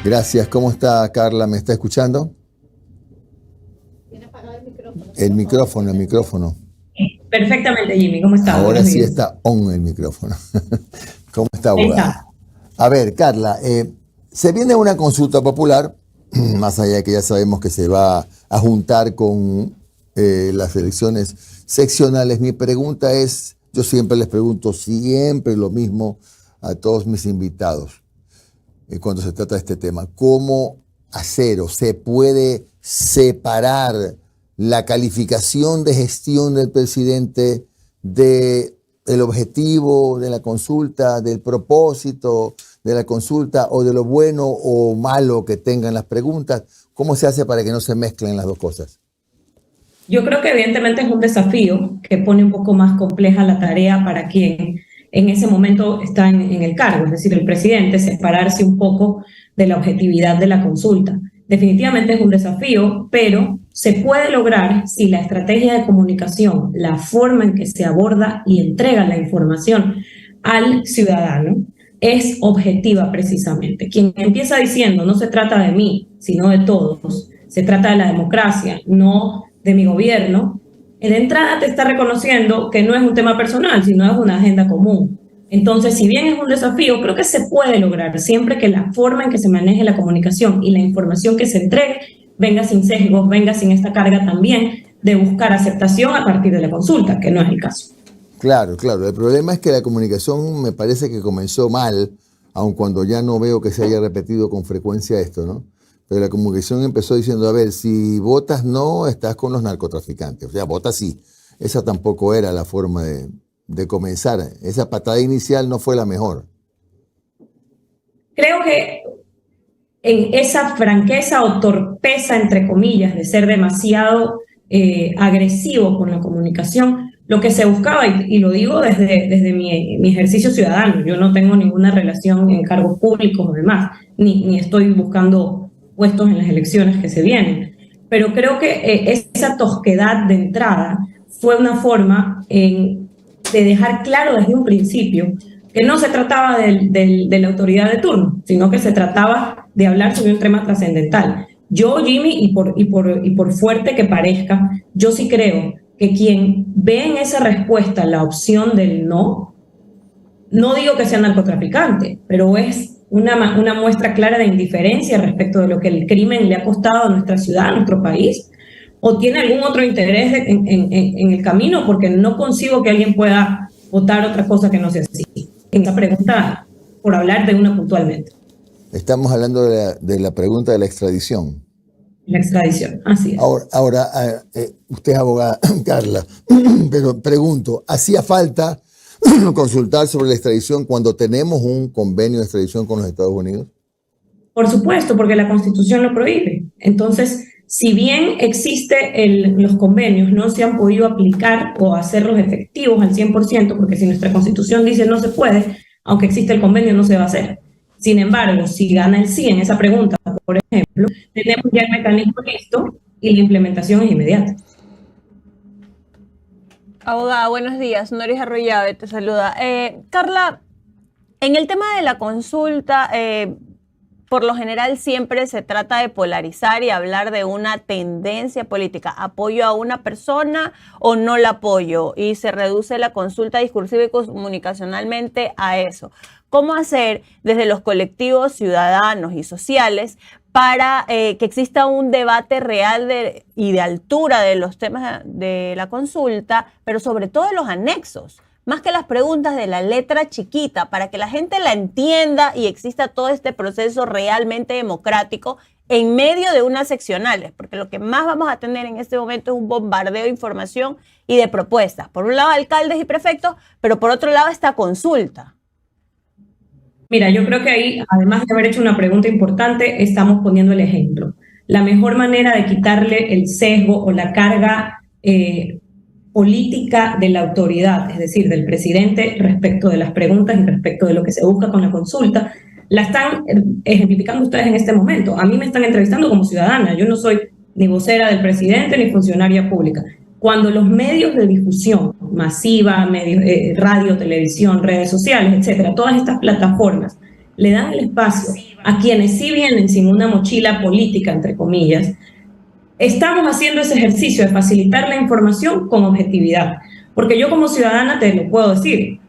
Gracias. ¿Cómo está, Carla? ¿Me está escuchando? Tiene apagado el micrófono. El micrófono. Perfectamente, Jimmy. ¿Cómo está? Ahora Buenos sí días. está on el micrófono. ¿Cómo está, Ahí abogada? está. A ver, Carla, se viene una consulta popular, más allá de que ya sabemos que se va a juntar con las elecciones seccionales. Mi pregunta es, yo siempre les pregunto siempre lo mismo a todos mis invitados cuando se trata de este tema. ¿Cómo hacer o se puede separar la calificación de gestión del presidente del objetivo de la consulta, del propósito de la consulta o de lo bueno o malo que tengan las preguntas? ¿Cómo se hace para que no se mezclen las dos cosas? Yo creo que evidentemente es un desafío que pone un poco más compleja la tarea para quien en ese momento está en el cargo, es decir, el presidente, separarse un poco de la objetividad de la consulta. Definitivamente es un desafío, pero se puede lograr si la estrategia de comunicación, la forma en que se aborda y entrega la información al ciudadano es objetiva precisamente. Quien empieza diciendo no se trata de mí, sino de todos, se trata de la democracia, no de mi gobierno, de entrada te está reconociendo que no es un tema personal, sino es una agenda común. Entonces, si bien es un desafío, creo que se puede lograr siempre que la forma en que se maneje la comunicación y la información que se entregue venga sin sesgos, venga sin esta carga también de buscar aceptación a partir de la consulta, que no es el caso. Claro, claro. El problema es que la comunicación me parece que comenzó mal, aun cuando ya no veo que se haya repetido con frecuencia esto, ¿no? Pero la comunicación empezó diciendo, a ver, si votas no, estás con los narcotraficantes. O sea, vota sí. Esa tampoco era la forma de comenzar. Esa patada inicial no fue la mejor. Creo que en esa franqueza o torpeza, entre comillas, de ser demasiado agresivo con la comunicación, lo que se buscaba, y lo digo desde mi ejercicio ciudadano, yo no tengo ninguna relación en cargos públicos o demás, ni estoy buscando puestos en las elecciones que se vienen, pero creo que esa tosquedad de entrada fue una forma de dejar claro desde un principio que no se trataba de la autoridad de turno, sino que se trataba de hablar sobre un tema trascendental. Yo, Jimmy, y por fuerte que parezca, yo sí creo que quien ve en esa respuesta la opción del no, no digo que sea narcotraficante, pero es una muestra clara de indiferencia respecto de lo que el crimen le ha costado a nuestra ciudad, a nuestro país, o tiene algún otro interés en el camino, porque no consigo que alguien pueda votar otra cosa que no sea así. En esa pregunta, por hablar de una puntualmente. Estamos hablando de la pregunta de la extradición. La extradición, así es. Ahora usted es abogada, Carla, pero pregunto, ¿hacía falta consultar sobre la extradición cuando tenemos un convenio de extradición con los Estados Unidos? Por supuesto, porque la Constitución lo prohíbe. Entonces, si bien los convenios no se han podido aplicar o hacerlos efectivos al 100%, porque si nuestra Constitución dice no se puede, aunque existe el convenio, no se va a hacer. Sin embargo, si gana el sí en esa pregunta, por ejemplo, tenemos ya el mecanismo listo y la implementación es inmediata. Abogada, buenos días. Noris Arroyave te saluda. Carla, en el tema de la consulta, por lo general siempre se trata de polarizar y hablar de una tendencia política. ¿Apoyo a una persona o no la apoyo? Y se reduce la consulta discursiva y comunicacionalmente a eso. ¿Cómo hacer desde los colectivos ciudadanos y sociales para que exista un debate real y de altura de los temas de la consulta, pero sobre todo de los anexos? Más que las preguntas de la letra chiquita, para que la gente la entienda y exista todo este proceso realmente democrático en medio de unas seccionales, porque lo que más vamos a tener en este momento es un bombardeo de información y de propuestas. Por un lado, alcaldes y prefectos, pero por otro lado, esta consulta. Mira, yo creo que ahí, además de haber hecho una pregunta importante, estamos poniendo el ejemplo. La mejor manera de quitarle el sesgo o la carga política de la autoridad, es decir, del presidente respecto de las preguntas y respecto de lo que se busca con la consulta, la están ejemplificando ustedes en este momento. A mí me están entrevistando como ciudadana, yo no soy ni vocera del presidente ni funcionaria pública. Cuando los medios de difusión masiva, radio, televisión, redes sociales, etcétera, todas estas plataformas le dan el espacio a quienes sí vienen sin una mochila política, entre comillas, estamos haciendo ese ejercicio de facilitar la información con objetividad. Porque yo como ciudadana te lo puedo decir,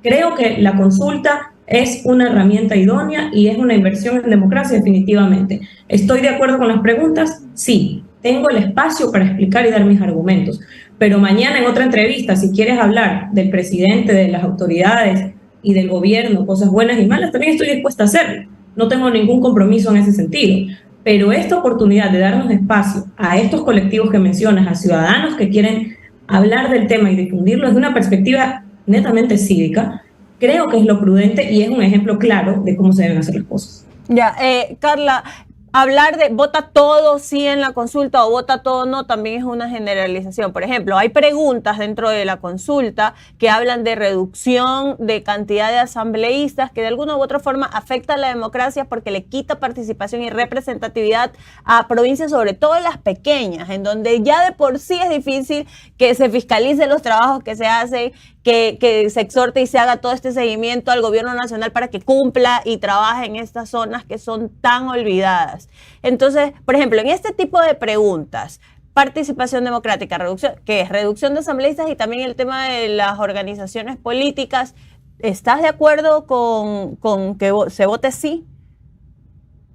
creo que la consulta es una herramienta idónea y es una inversión en democracia definitivamente. ¿Estoy de acuerdo con las preguntas? Sí. Tengo el espacio para explicar y dar mis argumentos. Pero mañana en otra entrevista, si quieres hablar del presidente, de las autoridades y del gobierno, cosas buenas y malas, también estoy dispuesta a hacerlo. No tengo ningún compromiso en ese sentido. Pero esta oportunidad de darnos espacio a estos colectivos que mencionas, a ciudadanos que quieren hablar del tema y difundirlo desde una perspectiva netamente cívica, creo que es lo prudente y es un ejemplo claro de cómo se deben hacer las cosas. Ya, Carla, hablar de vota todo sí en la consulta o vota todo no también es una generalización. Por ejemplo, hay preguntas dentro de la consulta que hablan de reducción de cantidad de asambleístas que de alguna u otra forma afecta a la democracia porque le quita participación y representatividad a provincias, sobre todo las pequeñas, en donde ya de por sí es difícil que se fiscalicen los trabajos que se hacen, que se exhorte y se haga todo este seguimiento al gobierno nacional para que cumpla y trabaje en estas zonas que son tan olvidadas. Entonces, por ejemplo, en este tipo de preguntas, participación democrática, reducción, ¿qué es? Reducción de asambleístas y también el tema de las organizaciones políticas, ¿estás de acuerdo con que se vote sí?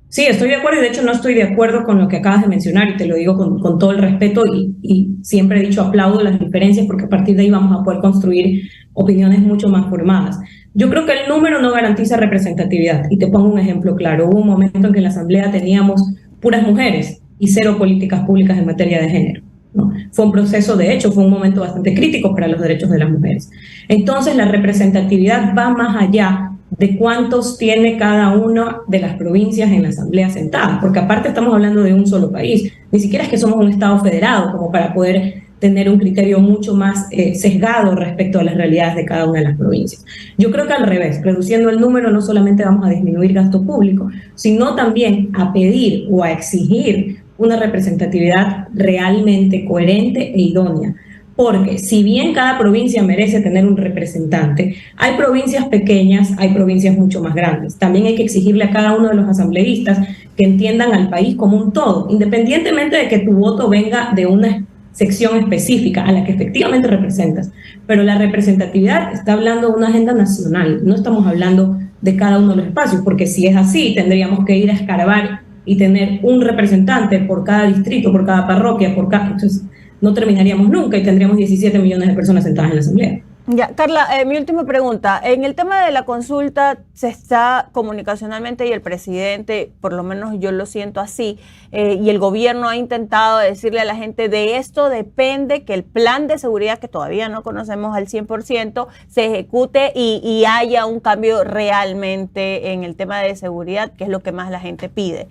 Sí, estoy de acuerdo y de hecho no estoy de acuerdo con lo que acabas de mencionar y te lo digo con todo el respeto y siempre he dicho aplaudo las diferencias porque a partir de ahí vamos a poder construir opiniones mucho más formadas. Yo creo que el número no garantiza representatividad y te pongo un ejemplo claro. Hubo un momento en que en la Asamblea teníamos puras mujeres y cero políticas públicas en materia de género, ¿no? Fue un proceso, de hecho, fue un momento bastante crítico para los derechos de las mujeres. Entonces la representatividad va más allá de cuántos tiene cada una de las provincias en la Asamblea sentada, porque aparte estamos hablando de un solo país, ni siquiera es que somos un Estado federado como para poder tener un criterio mucho más sesgado respecto a las realidades de cada una de las provincias. Yo creo que al revés, reduciendo el número no solamente vamos a disminuir gasto público, sino también a pedir o a exigir una representatividad realmente coherente e idónea. Porque si bien cada provincia merece tener un representante, hay provincias pequeñas, hay provincias mucho más grandes. También hay que exigirle a cada uno de los asambleístas que entiendan al país como un todo, independientemente de que tu voto venga de una sección específica a la que efectivamente representas. Pero la representatividad está hablando de una agenda nacional, no estamos hablando de cada uno de los espacios, porque si es así, tendríamos que ir a escarbar y tener un representante por cada distrito, por cada parroquia, por cada... Entonces, no terminaríamos nunca y tendríamos 17 millones de personas sentadas en la Asamblea. Ya, Carla, mi última pregunta. En el tema de la consulta se está comunicacionalmente y el presidente, por lo menos yo lo siento así, y el gobierno ha intentado decirle a la gente de esto depende que el plan de seguridad, que todavía no conocemos al 100%, se ejecute y haya un cambio realmente en el tema de seguridad, que es lo que más la gente pide.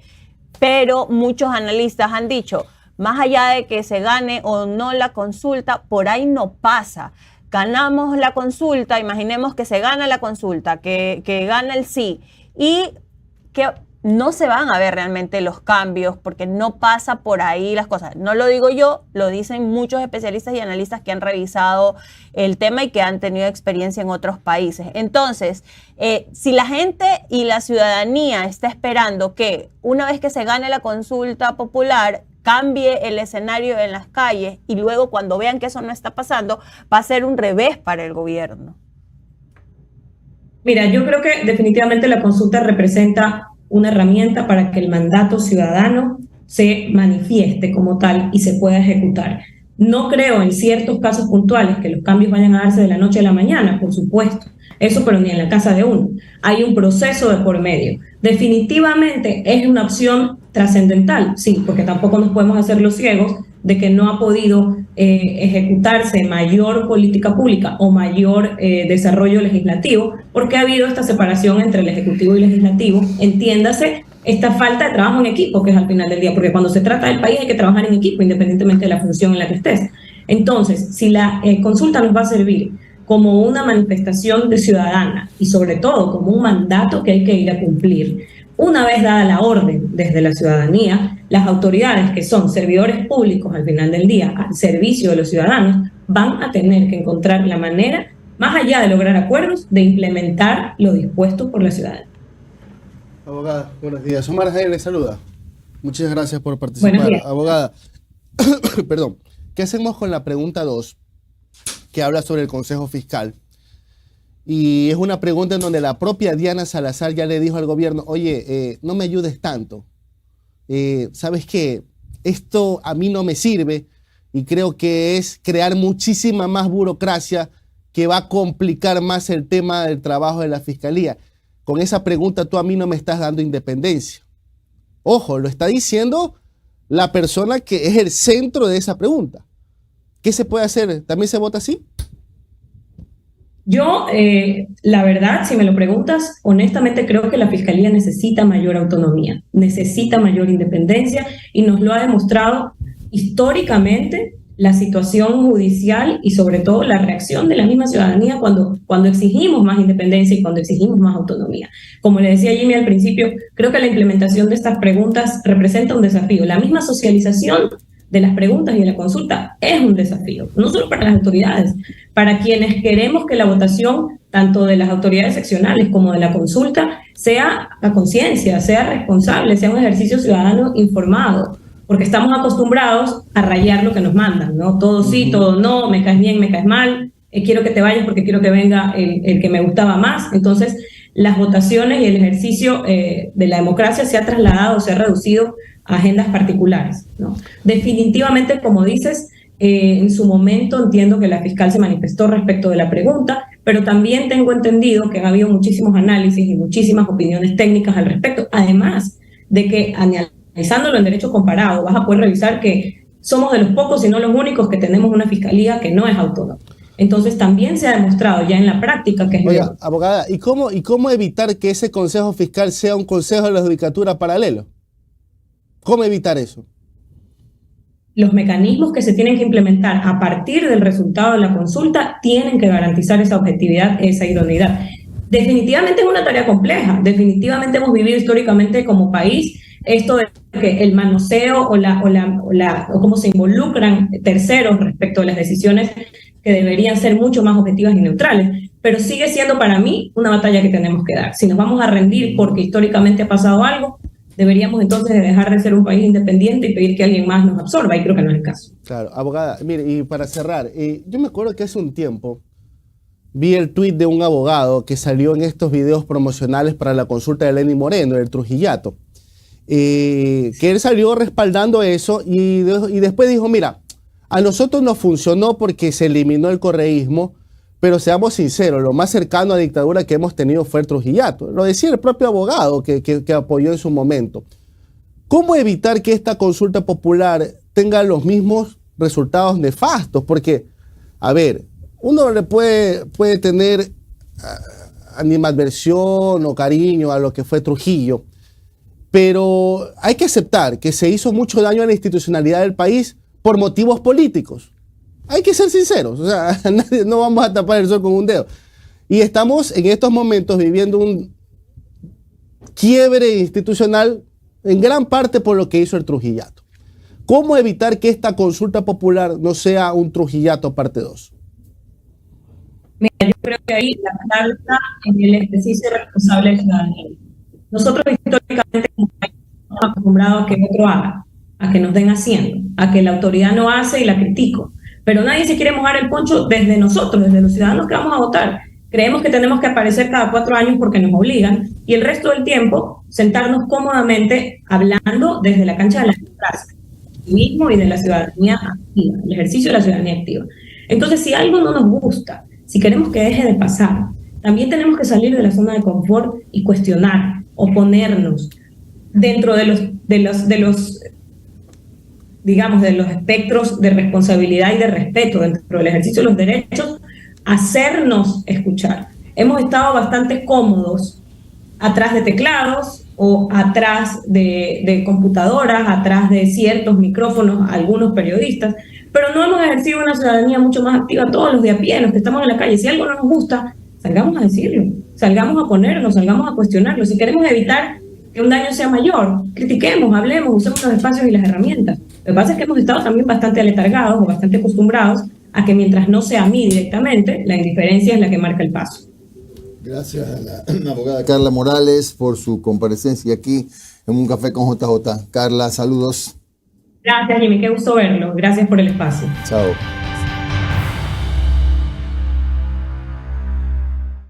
Pero muchos analistas han dicho, más allá de que se gane o no la consulta, por ahí no pasa. Ganamos la consulta, imaginemos que se gana la consulta, que gana el sí, y que no se van a ver realmente los cambios porque no pasa por ahí las cosas. No lo digo yo, lo dicen muchos especialistas y analistas que han revisado el tema y que han tenido experiencia en otros países. Entonces, si la gente y la ciudadanía está esperando que una vez que se gane la consulta popular, cambie el escenario en las calles y luego cuando vean que eso no está pasando, va a ser un revés para el gobierno. Mira, yo creo que definitivamente la consulta representa una herramienta para que el mandato ciudadano se manifieste como tal y se pueda ejecutar. No creo en ciertos casos puntuales que los cambios vayan a darse de la noche a la mañana, por supuesto. Eso, pero ni en la casa de uno. Hay un proceso de por medio. Definitivamente es una opción trascendental, sí, porque tampoco nos podemos hacer los ciegos de que no ha podido ejecutarse mayor política pública o mayor desarrollo legislativo, porque ha habido esta separación entre el Ejecutivo y el Legislativo. Entiéndase esta falta de trabajo en equipo, que es al final del día, porque cuando se trata del país hay que trabajar en equipo, independientemente de la función en la que estés. Entonces, si la consulta nos va a servir como una manifestación de ciudadana y sobre todo como un mandato que hay que ir a cumplir, una vez dada la orden desde la ciudadanía, las autoridades que son servidores públicos al final del día, al servicio de los ciudadanos, van a tener que encontrar la manera, más allá de lograr acuerdos, de implementar lo dispuesto por la ciudadanía. Abogada, buenos días. Omar Jair le saluda. Muchas gracias por participar. Abogada, perdón, ¿qué hacemos con la pregunta 2, que habla sobre el Consejo Fiscal? Y es una pregunta en donde la propia Diana Salazar ya le dijo al gobierno, oye, no me ayudes tanto. ¿Sabes qué? Esto a mí no me sirve y creo que es crear muchísima más burocracia que va a complicar más el tema del trabajo de la Fiscalía. Con esa pregunta tú a mí no me estás dando independencia. Ojo, lo está diciendo la persona que es el centro de esa pregunta. ¿Qué se puede hacer? ¿También se vota así? Yo, la verdad, si me lo preguntas, honestamente creo que la Fiscalía necesita mayor autonomía, necesita mayor independencia y nos lo ha demostrado históricamente la situación judicial y sobre todo la reacción de la misma ciudadanía cuando exigimos más independencia y cuando exigimos más autonomía. Como le decía Jimmy al principio, creo que la implementación de estas preguntas representa un desafío. La misma socialización de las preguntas y de la consulta es un desafío, no solo para las autoridades, para quienes queremos que la votación, tanto de las autoridades seccionales como de la consulta, sea a conciencia, sea responsable, sea un ejercicio ciudadano informado, porque estamos acostumbrados a rayar lo que nos mandan, ¿no? Todo sí, todo no, me caes bien, me caes mal, quiero que te vayas porque quiero que venga el que me gustaba más. Entonces, las votaciones y el ejercicio de la democracia se ha trasladado, se ha reducido a agendas particulares, ¿no? Definitivamente, como dices, en su momento entiendo que la fiscal se manifestó respecto de la pregunta, pero también tengo entendido que ha habido muchísimos análisis y muchísimas opiniones técnicas al respecto, además de que analizándolo en derecho comparado vas a poder revisar que somos de los pocos y no los únicos que tenemos una fiscalía que no es autónoma. Entonces también se ha demostrado ya en la práctica que es... Oiga, abogada, ¿y cómo evitar que ese consejo fiscal sea un consejo de la judicatura paralelo? ¿Cómo evitar eso? Los mecanismos que se tienen que implementar a partir del resultado de la consulta tienen que garantizar esa objetividad, esa idoneidad. Definitivamente es una tarea compleja, definitivamente hemos vivido históricamente como país esto de que el manoseo o cómo se involucran terceros respecto a las decisiones que deberían ser mucho más objetivas y neutrales, pero sigue siendo para mí una batalla que tenemos que dar. Si nos vamos a rendir porque históricamente ha pasado algo, deberíamos entonces dejar de ser un país independiente y pedir que alguien más nos absorba, y creo que no es el caso. Claro, abogada, mire, y para cerrar, yo me acuerdo que hace un tiempo vi el tuit de un abogado que salió en estos videos promocionales para la consulta de Lenín Moreno, el Trujillato, que él salió respaldando eso y después dijo, mira, a nosotros nos funcionó porque se eliminó el correísmo, pero seamos sinceros, lo más cercano a dictadura que hemos tenido fue el Trujillato. Lo decía el propio abogado que apoyó en su momento. ¿Cómo evitar que esta consulta popular tenga los mismos resultados nefastos? Porque, a ver, uno le puede tener animadversión o cariño a lo que fue Trujillo, pero hay que aceptar que se hizo mucho daño a la institucionalidad del país por motivos políticos. Hay que ser sinceros, o sea, no vamos a tapar el sol con un dedo. Y estamos en estos momentos viviendo un quiebre institucional en gran parte por lo que hizo el Trujillato. ¿Cómo evitar que esta consulta popular no sea un Trujillato parte 2? Mira, yo creo que ahí la falta en el ejercicio responsable de ciudadanía. Nosotros históricamente como país estamos acostumbrados a que otro haga, a que nos den haciendo, a que la autoridad no hace y la critico. Pero nadie se quiere mojar el poncho desde nosotros, desde los ciudadanos que vamos a votar. Creemos que tenemos que aparecer cada 4 años porque nos obligan y el resto del tiempo sentarnos cómodamente hablando desde la cancha de la democracia, del activismo y de la ciudadanía activa, el ejercicio de la ciudadanía activa. Entonces, si algo no nos gusta, si queremos que deje de pasar, también tenemos que salir de la zona de confort y cuestionar, oponernos dentro de los digamos, de los espectros de responsabilidad y de respeto dentro del ejercicio de los derechos, hacernos escuchar. Hemos estado bastante cómodos atrás de teclados o atrás de computadoras, atrás de ciertos micrófonos, algunos periodistas, pero no hemos ejercido una ciudadanía mucho más activa todos los de a pie, los que estamos en la calle. Si algo no nos gusta, salgamos a decirlo, salgamos a oponernos, salgamos a cuestionarlo. Si queremos evitar que un daño sea mayor, critiquemos, hablemos, usemos los espacios y las herramientas. Lo que pasa es que hemos estado también bastante aletargados o bastante acostumbrados a que mientras no sea a mí directamente, la indiferencia es la que marca el paso. Gracias a la abogada Carla Morales por su comparecencia aquí en Un Café con JJ. Carla, saludos. Gracias, Jimmy, qué gusto verlo. Gracias por el espacio. Chao.